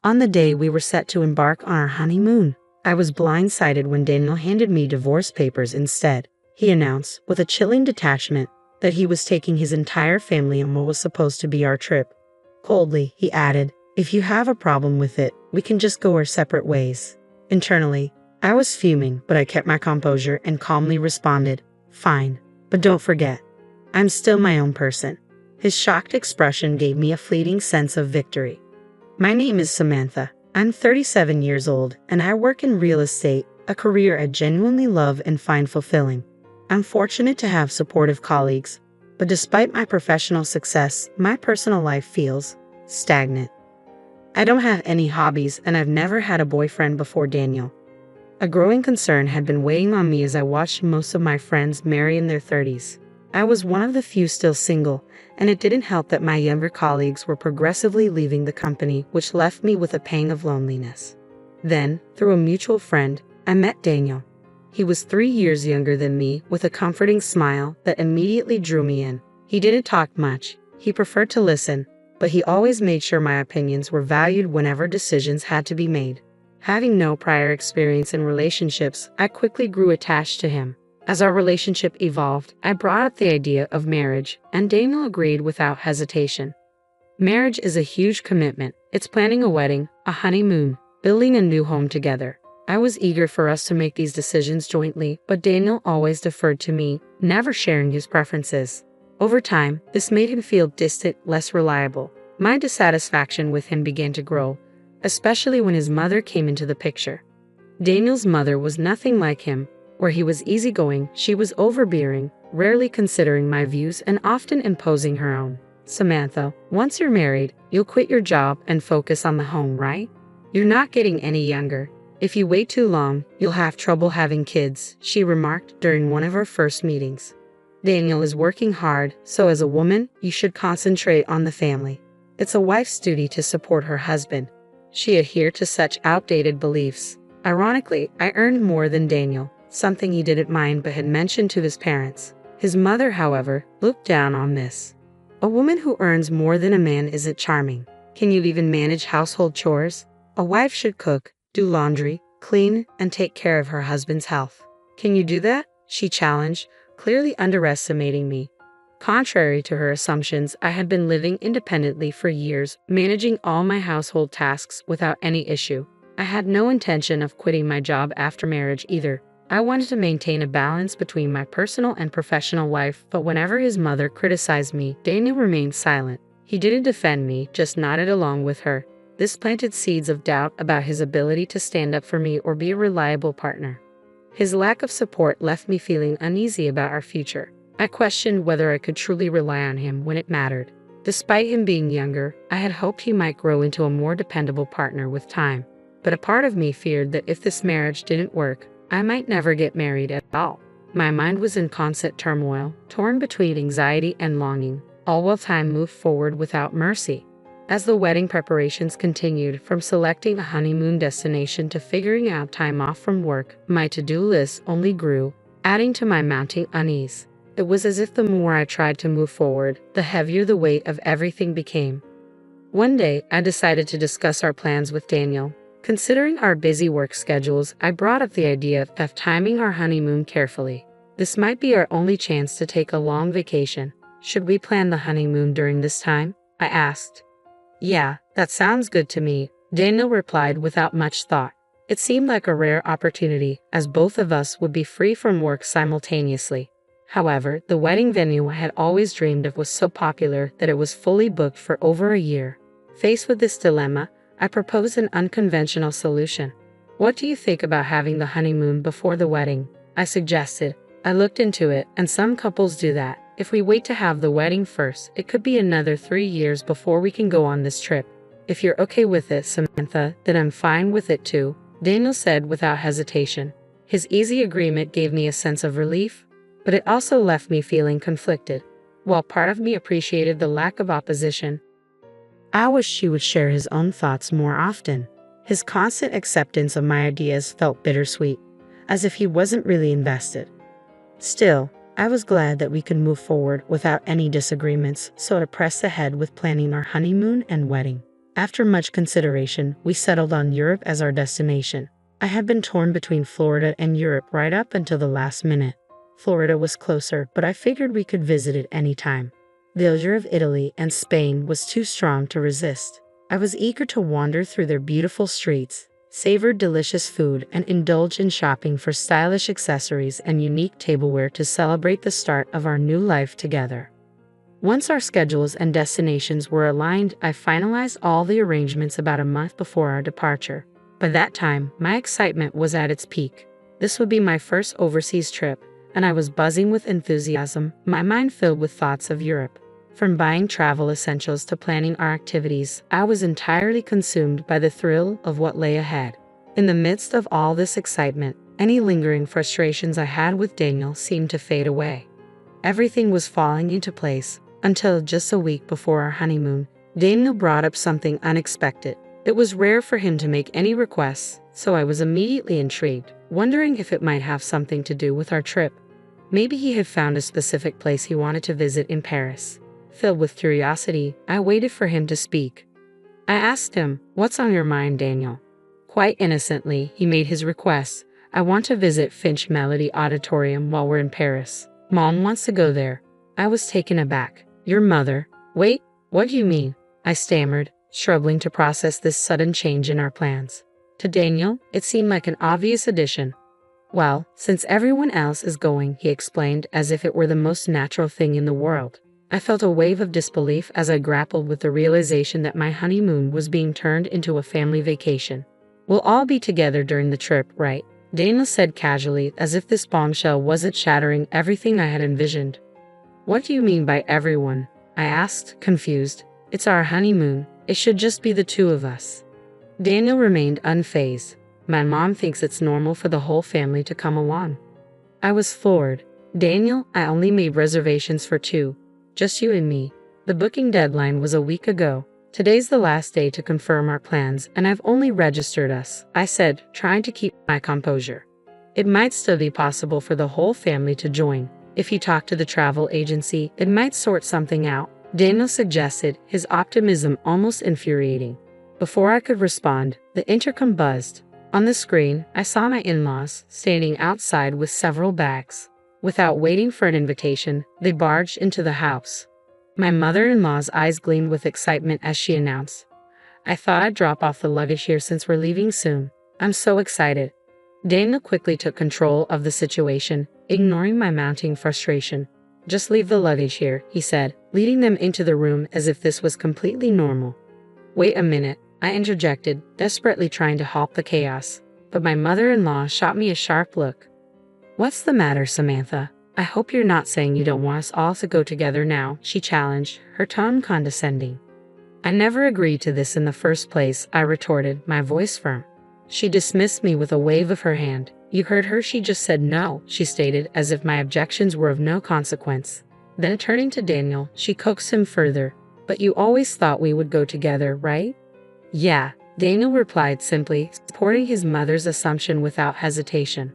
On the day we were set to embark on our honeymoon, I was blindsided when Daniel handed me divorce papers instead. He announced, with a chilling detachment, that he was taking his entire family on what was supposed to be our trip. Coldly, he added, "If you have a problem with it, we can just go our separate ways." Internally, I was fuming, but I kept my composure and calmly responded, "Fine, but don't forget, I'm still my own person." His shocked expression gave me a fleeting sense of victory. My name is Samantha. I'm 37 years old, and I work in real estate, a career I genuinely love and find fulfilling. I'm fortunate to have supportive colleagues, but despite my professional success, my personal life feels stagnant. I don't have any hobbies, and I've never had a boyfriend before Daniel. A growing concern had been weighing on me as I watched most of my friends marry in their 30s. I was one of the few still single, and it didn't help that my younger colleagues were progressively leaving the company, which left me with a pang of loneliness. Then, through a mutual friend, I met Daniel. He was 3 years younger than me, with a comforting smile that immediately drew me in. He didn't talk much, he preferred to listen, but he always made sure my opinions were valued whenever decisions had to be made. Having no prior experience in relationships, I quickly grew attached to him. As our relationship evolved, I brought up the idea of marriage, and Daniel agreed without hesitation. Marriage is a huge commitment. It's planning a wedding, a honeymoon, building a new home together. I was eager for us to make these decisions jointly, but Daniel always deferred to me, never sharing his preferences. Over time, this made him feel distant, less reliable. My dissatisfaction with him began to grow, especially when his mother came into the picture. Daniel's mother was nothing like him. Where he was easygoing, she was overbearing, rarely considering my views and often imposing her own. "Samantha, once you're married, you'll quit your job and focus on the home, right? You're not getting any younger. If you wait too long, you'll have trouble having kids," she remarked during one of our first meetings. "Daniel is working hard, so as a woman, you should concentrate on the family. It's a wife's duty to support her husband." She adhered to such outdated beliefs. Ironically, I earned more than Daniel, something he didn't mind but had mentioned to his parents. His mother, however, looked down on this. "A woman who earns more than a man isn't charming. Can you even manage household chores? A wife should cook, do laundry, clean, and take care of her husband's health. Can you do that?" she challenged, clearly underestimating me. Contrary to her assumptions, I had been living independently for years, managing all my household tasks without any issue. I had no intention of quitting my job after marriage either. I wanted to maintain a balance between my personal and professional life, but whenever his mother criticized me, Daniel remained silent. He didn't defend me, just nodded along with her. This planted seeds of doubt about his ability to stand up for me or be a reliable partner. His lack of support left me feeling uneasy about our future. I questioned whether I could truly rely on him when it mattered. Despite him being younger, I had hoped he might grow into a more dependable partner with time. But a part of me feared that if this marriage didn't work, I might never get married at all. My mind was in constant turmoil, torn between anxiety and longing, all while time moved forward without mercy. As the wedding preparations continued, from selecting a honeymoon destination to figuring out time off from work, my to-do list only grew, adding to my mounting unease. It was as if the more I tried to move forward, the heavier the weight of everything became. One day, I decided to discuss our plans with Daniel. Considering our busy work schedules, I brought up the idea of timing our honeymoon carefully. This might be our only chance to take a long vacation. Should we plan the honeymoon during this time? I asked. "Yeah, that sounds good to me," Daniel replied without much thought. It seemed like a rare opportunity, as both of us would be free from work simultaneously. However, the wedding venue I had always dreamed of was so popular that it was fully booked for over a year. Faced with this dilemma, I proposed an unconventional solution. "What do you think about having the honeymoon before the wedding?" I suggested. I looked into it, and some couples do that. If we wait to have the wedding first, it could be another 3 years before we can go on this trip. "If you're okay with it, Samantha, then I'm fine with it too," Daniel said without hesitation. His easy agreement gave me a sense of relief, but it also left me feeling conflicted. While part of me appreciated the lack of opposition, I wished he would share his own thoughts more often. His constant acceptance of my ideas felt bittersweet, as if he wasn't really invested. Still, I was glad that we could move forward without any disagreements, so I pressed ahead with planning our honeymoon and wedding. After much consideration, we settled on Europe as our destination. I had been torn between Florida and Europe right up until the last minute. Florida was closer, but I figured we could visit it anytime. The allure of Italy and Spain was too strong to resist. I was eager to wander through their beautiful streets, savor delicious food, and indulge in shopping for stylish accessories and unique tableware to celebrate the start of our new life together. Once our schedules and destinations were aligned, I finalized all the arrangements about a month before our departure. By that time, my excitement was at its peak. This would be my first overseas trip, and I was buzzing with enthusiasm, my mind filled with thoughts of Europe. From buying travel essentials to planning our activities, I was entirely consumed by the thrill of what lay ahead. In the midst of all this excitement, any lingering frustrations I had with Daniel seemed to fade away. Everything was falling into place, until just a week before our honeymoon, Daniel brought up something unexpected. It was rare for him to make any requests, so I was immediately intrigued, wondering if it might have something to do with our trip. Maybe he had found a specific place he wanted to visit in Paris. Filled with curiosity, I waited for him to speak. I asked him, "What's on your mind, Daniel?" Quite innocently, he made his request. "I want to visit Finch Melody Auditorium while we're in Paris. Mom wants to go there." I was taken aback. "Your mother? Wait, what do you mean?" I stammered, struggling to process this sudden change in our plans. To Daniel, it seemed like an obvious addition. "Well, since everyone else is going," he explained as if it were the most natural thing in the world. I felt a wave of disbelief as I grappled with the realization that my honeymoon was being turned into a family vacation. "We'll all be together during the trip, right?" Daniel said casually, as if this bombshell wasn't shattering everything I had envisioned. "What do you mean by everyone?" I asked, confused. "It's our honeymoon. It should just be the two of us." Daniel remained unfazed. "My mom thinks it's normal for the whole family to come along." I was floored. "Daniel, I only made reservations for two. Just you and me. The booking deadline was a week ago. Today's the last day to confirm our plans, and I've only registered us," I said, trying to keep my composure. "It might still be possible for the whole family to join. If you talk to the travel agency, it might sort something out," Daniel suggested, his optimism almost infuriating. Before I could respond, the intercom buzzed. On the screen, I saw my in-laws standing outside with several bags. Without waiting for an invitation, they barged into the house. My mother-in-law's eyes gleamed with excitement as she announced, "I thought I'd drop off the luggage here since we're leaving soon. I'm so excited." Daniel quickly took control of the situation, ignoring my mounting frustration. "Just leave the luggage here," he said, leading them into the room as if this was completely normal. "Wait a minute," I interjected, desperately trying to halt the chaos. But my mother-in-law shot me a sharp look. "What's the matter, Samantha? I hope you're not saying you don't want us all to go together now," she challenged, her tone condescending. "I never agreed to this in the first place," I retorted, my voice firm. She dismissed me with a wave of her hand. "You heard her, she just said no," she stated, as if my objections were of no consequence. Then turning to Daniel, she coaxed him further. "But you always thought we would go together, right?" "Yeah," Daniel replied simply, supporting his mother's assumption without hesitation.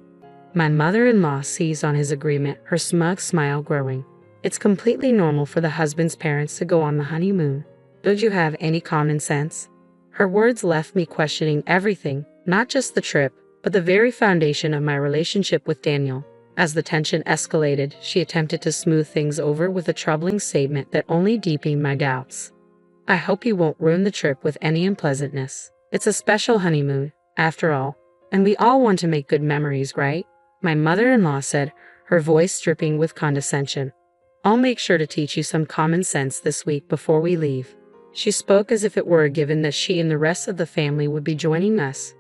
My mother-in-law seized on his agreement, her smug smile growing. "It's completely normal for the husband's parents to go on the honeymoon. Don't you have any common sense?" Her words left me questioning everything, not just the trip, but the very foundation of my relationship with Daniel. As the tension escalated, she attempted to smooth things over with a troubling statement that only deepened my doubts. "I hope you won't ruin the trip with any unpleasantness. It's a special honeymoon, after all, and we all want to make good memories, right?" My mother-in-law said, her voice dripping with condescension. "I'll make sure to teach you some common sense this week before we leave." She spoke as if it were a given that she and the rest of the family would be joining us.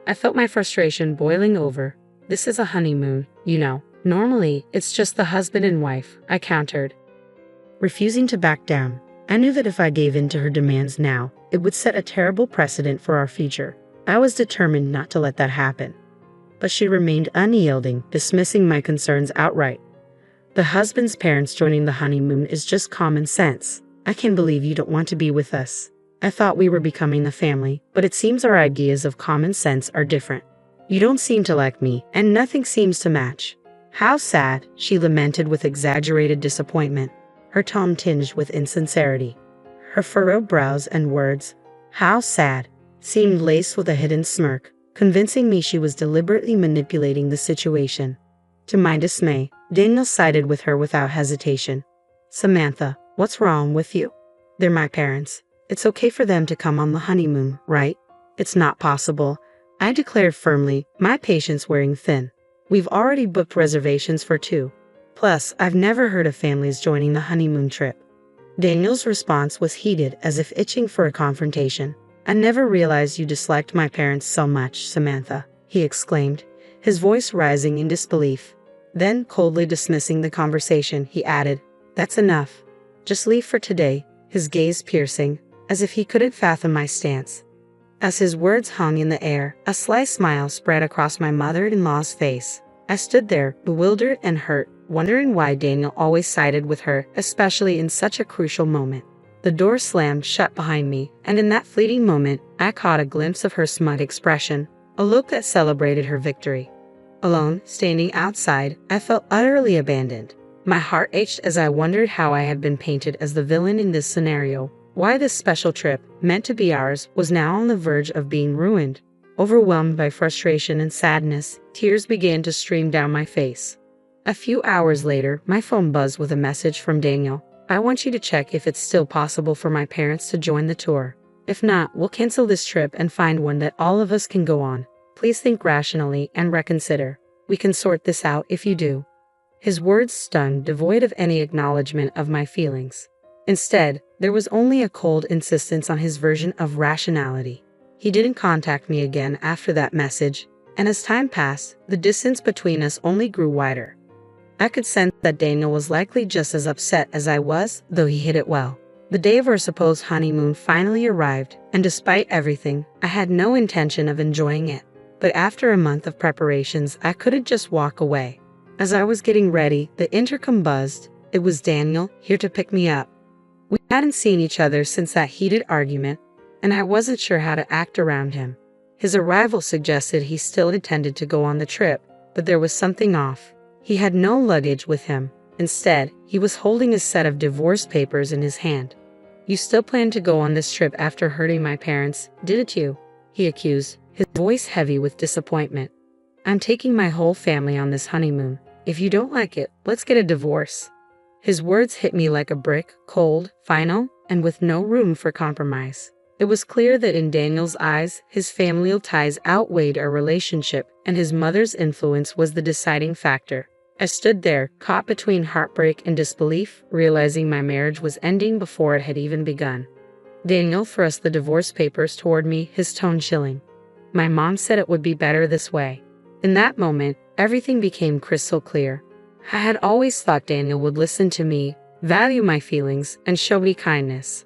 I felt my frustration boiling over. "This is a honeymoon, you know. Normally, it's just the husband and wife," I countered, refusing to back down. I knew that if I gave in to her demands now, it would set a terrible precedent for our future. I was determined not to let that happen. But she remained unyielding, dismissing my concerns outright. "The husband's parents joining the honeymoon is just common sense. I can't believe you don't want to be with us. I thought we were becoming a family, but it seems our ideas of common sense are different. You don't seem to like me, and nothing seems to match." "How sad," she lamented with exaggerated disappointment, her tone tinged with insincerity. Her furrowed brows and words, How sad, seemed laced with a hidden smirk, convincing me she was deliberately manipulating the situation. To my dismay, Daniel sided with her without hesitation. Samantha, what's wrong with you? They're my parents. It's okay for them to come on the honeymoon, right? It's not possible, I declared firmly, my patience wearing thin. We've already booked reservations for 2. Plus, I've never heard of families joining the honeymoon trip. Daniel's response was heated, as if itching for a confrontation. I never realized you disliked my parents so much, Samantha, he exclaimed, his voice rising in disbelief. Then, coldly dismissing the conversation, he added, "That's enough. Just leave for today," his gaze piercing, as if he couldn't fathom my stance. As his words hung in the air, a sly smile spread across my mother-in-law's face. I stood there, bewildered and hurt, wondering why Daniel always sided with her, especially in such a crucial moment. The door slammed shut behind me, and in that fleeting moment, I caught a glimpse of her smug expression, a look that celebrated her victory. Alone, standing outside, I felt utterly abandoned. My heart ached as I wondered how I had been painted as the villain in this scenario, why this special trip, meant to be ours, was now on the verge of being ruined. Overwhelmed by frustration and sadness, tears began to stream down my face. A few hours later, my phone buzzed with a message from Daniel. "I want you to check if it's still possible for my parents to join the tour. If not, we'll cancel this trip and find one that all of us can go on. Please think rationally and reconsider. We can sort this out if you do." His words stung, devoid of any acknowledgement of my feelings. Instead, there was only a cold insistence on his version of rationality. He didn't contact me again after that message, and as time passed, the distance between us only grew wider. I could sense that Daniel was likely just as upset as I was, though he hid it well. The day of our supposed honeymoon finally arrived, and despite everything, I had no intention of enjoying it. But after a month of preparations, I couldn't just walk away. As I was getting ready, the intercom buzzed. It was Daniel, here to pick me up. We hadn't seen each other since that heated argument, and I wasn't sure how to act around him. His arrival suggested he still intended to go on the trip, but there was something off. He had no luggage with him. Instead, he was holding a set of divorce papers in his hand. "You still plan to go on this trip after hurting my parents, didn't you?" he accused, his voice heavy with disappointment. "I'm taking my whole family on this honeymoon. If you don't like it, let's get a divorce." His words hit me like a brick, cold, final, and with no room for compromise. It was clear that in Daniel's eyes, his familial ties outweighed our relationship, and his mother's influence was the deciding factor. I stood there, caught between heartbreak and disbelief, realizing my marriage was ending before it had even begun. Daniel thrust the divorce papers toward me, his tone chilling. "My mom said it would be better this way." In that moment, everything became crystal clear. I had always thought Daniel would listen to me, value my feelings, and show me kindness.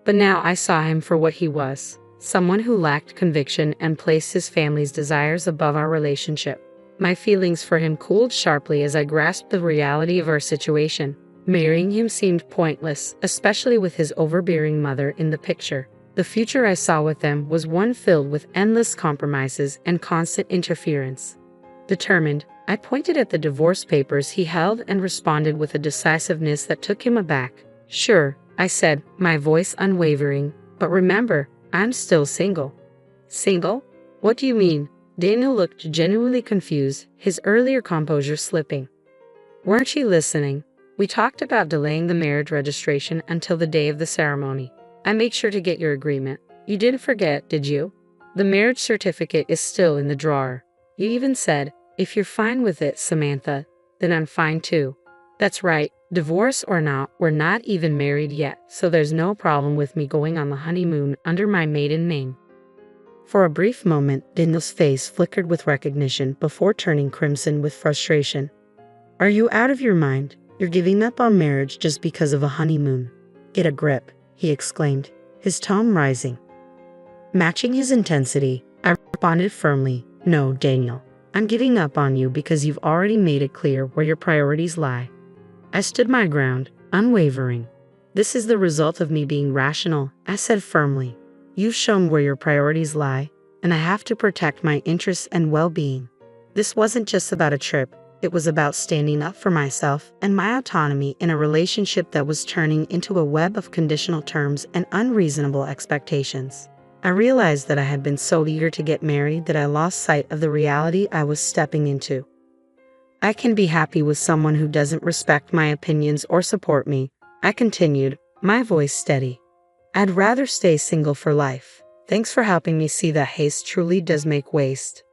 But now I saw him for what he was, someone who lacked conviction and placed his family's desires above our relationship. My feelings for him cooled sharply as I grasped the reality of our situation. Marrying him seemed pointless, especially with his overbearing mother in the picture. The future I saw with them was one filled with endless compromises and constant interference. Determined, I pointed at the divorce papers he held and responded with a decisiveness that took him aback. "Sure," I said, my voice unwavering, "but remember, I'm still single." "Single? What do you mean?" Daniel looked genuinely confused, his earlier composure slipping. "Weren't you listening? We talked about delaying the marriage registration until the day of the ceremony. I made sure to get your agreement. You didn't forget, did you? The marriage certificate is still in the drawer. You even said, 'If you're fine with it, Samantha, then I'm fine too.' That's right, divorce or not, we're not even married yet, so there's no problem with me going on the honeymoon under my maiden name." For a brief moment, Daniel's face flickered with recognition before turning crimson with frustration. "Are you out of your mind? You're giving up on marriage just because of a honeymoon. Get a grip," he exclaimed, his tone rising. Matching his intensity, I responded firmly, "No, Daniel. I'm giving up on you because you've already made it clear where your priorities lie." I stood my ground, unwavering. "This is the result of me being rational," I said firmly. "You've shown where your priorities lie, and I have to protect my interests and well-being. This wasn't just about a trip, it was about standing up for myself and my autonomy in a relationship that was turning into a web of conditional terms and unreasonable expectations." I realized that I had been so eager to get married that I lost sight of the reality I was stepping into. I can be happy with someone who doesn't respect my opinions or support me, I continued, my voice steady. I'd rather stay single for life. Thanks for helping me see that haste truly does make waste.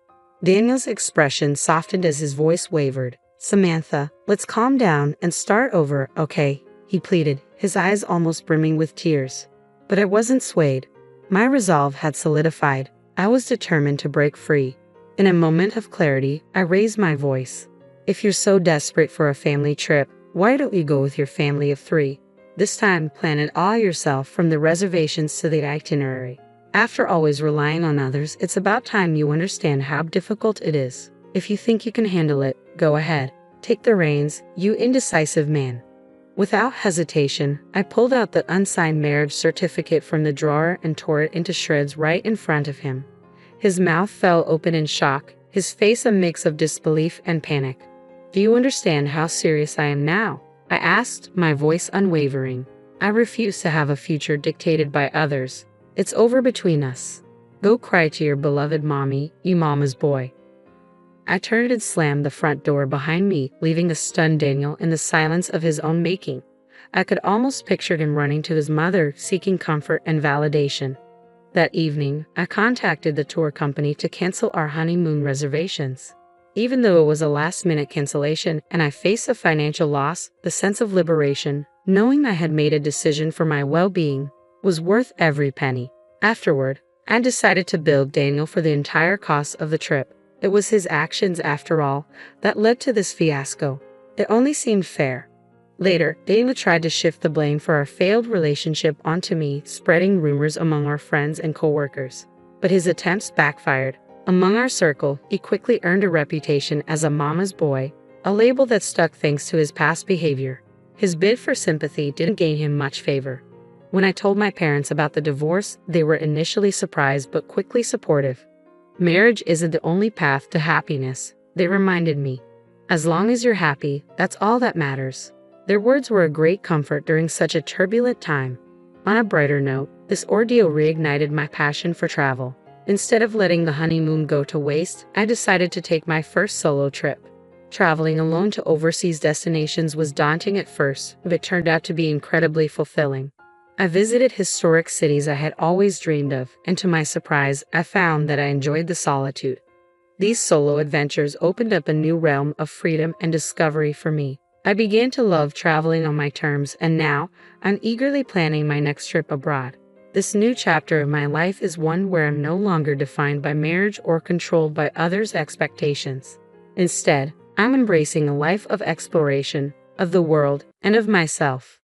Daniel's expression softened as his voice wavered. Samantha, let's calm down and start over, okay? He pleaded, his eyes almost brimming with tears. But I wasn't swayed. My resolve had solidified. I was determined to break free. In a moment of clarity, I raised my voice. If you're so desperate for a family trip, why don't you go with your family of 3? This time, plan it all yourself from the reservations to the itinerary. After always relying on others, it's about time you understand how difficult it is. If you think you can handle it, go ahead. Take the reins, you indecisive man. Without hesitation, I pulled out the unsigned marriage certificate from the drawer and tore it into shreds right in front of him. His mouth fell open in shock, his face a mix of disbelief and panic. Do you understand how serious I am now? I asked, my voice unwavering. I refuse to have a future dictated by others. It's over between us. Go cry to your beloved mommy, you mama's boy. I turned and slammed the front door behind me, leaving the stunned Daniel in the silence of his own making. I could almost picture him running to his mother, seeking comfort and validation. That evening, I contacted the tour company to cancel our honeymoon reservations. Even though it was a last-minute cancellation and I faced a financial loss, the sense of liberation, knowing I had made a decision for my well-being, was worth every penny. Afterward, I decided to bill Daniel for the entire cost of the trip. It was his actions, after all, that led to this fiasco. It only seemed fair. Later, Daniel tried to shift the blame for our failed relationship onto me, spreading rumors among our friends and coworkers. But his attempts backfired. Among our circle, he quickly earned a reputation as a mama's boy, a label that stuck thanks to his past behavior. His bid for sympathy didn't gain him much favor. When I told my parents about the divorce, they were initially surprised but quickly supportive. Marriage isn't the only path to happiness, they reminded me. As long as you're happy, that's all that matters. Their words were a great comfort during such a turbulent time. On a brighter note, this ordeal reignited my passion for travel. Instead of letting the honeymoon go to waste, I decided to take my first solo trip. Traveling alone to overseas destinations was daunting at first, but it turned out to be incredibly fulfilling. I visited historic cities I had always dreamed of, and to my surprise, I found that I enjoyed the solitude. These solo adventures opened up a new realm of freedom and discovery for me. I began to love traveling on my terms, and now, I'm eagerly planning my next trip abroad. This new chapter of my life is one where I'm no longer defined by marriage or controlled by others' expectations. Instead, I'm embracing a life of exploration, of the world, and of myself.